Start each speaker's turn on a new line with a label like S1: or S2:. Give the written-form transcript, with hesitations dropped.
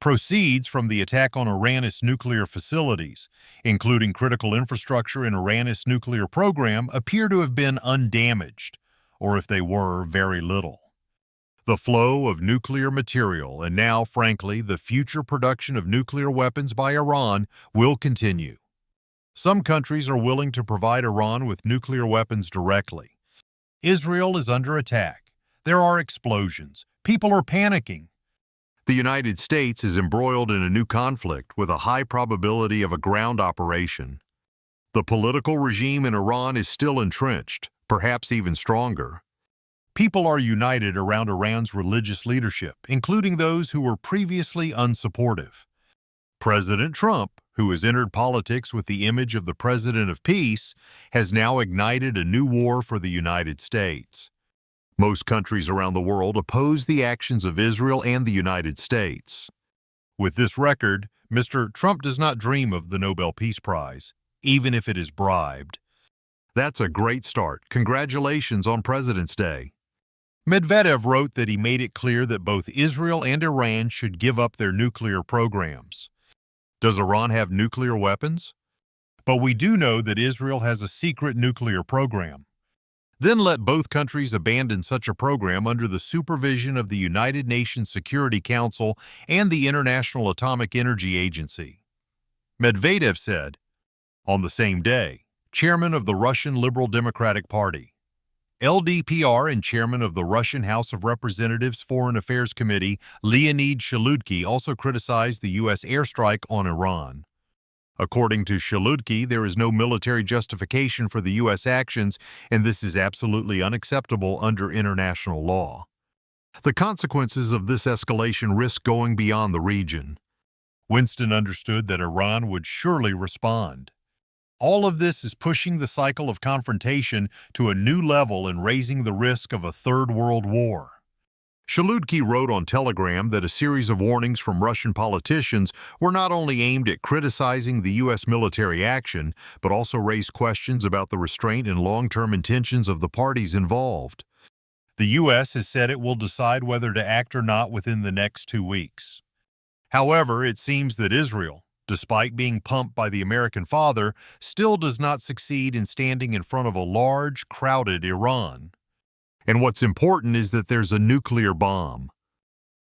S1: Proceeds from the attack on Iran's nuclear facilities, including critical infrastructure in Iran's nuclear program, appear to have been undamaged, or if they were, very little. The flow of nuclear material and now, frankly, the future production of nuclear weapons by Iran will continue. Some countries are willing to provide Iran with nuclear weapons directly. Israel is under attack. There are explosions. People are panicking. The United States is embroiled in a new conflict with a high probability of a ground operation. The political regime in Iran is still entrenched, perhaps even stronger. People are united around Iran's religious leadership, including those who were previously unsupportive. President Trump, who has entered politics with the image of the President of Peace, has now ignited a new war for the United States. Most countries around the world oppose the actions of Israel and the United States. With this record, Mr. Trump does not dream of the Nobel Peace Prize, even if it is bribed. That's a great start. Congratulations on President's Day. Medvedev wrote that he made it clear that both Israel and Iran should give up their nuclear programs. Does Iran have nuclear weapons? But we do know that Israel has a secret nuclear program. Then let both countries abandon such a program under the supervision of the United Nations Security Council and the International Atomic Energy Agency. Medvedev said, on the same day, chairman of the Russian Liberal Democratic Party, LDPR, and chairman of the Russian House of Representatives Foreign Affairs Committee, Leonid Shaludky, also criticized the U.S. airstrike on Iran. According to Shaludky, there is no military justification for the U.S. actions, and this is absolutely unacceptable under international law. The consequences of this escalation risk going beyond the region. Winston understood that Iran would surely respond. All of this is pushing the cycle of confrontation to a new level and raising the risk of a third world war. Shaludky wrote on Telegram that a series of warnings from Russian politicians were not only aimed at criticizing the U.S. military action, but also raised questions about the restraint and long-term intentions of the parties involved. The U.S. has said it will decide whether to act or not within the next 2 weeks. However, it seems that Israel, despite being pumped by the American father, still does not succeed in standing in front of a large, crowded Iran. And what's important is that there's a nuclear bomb.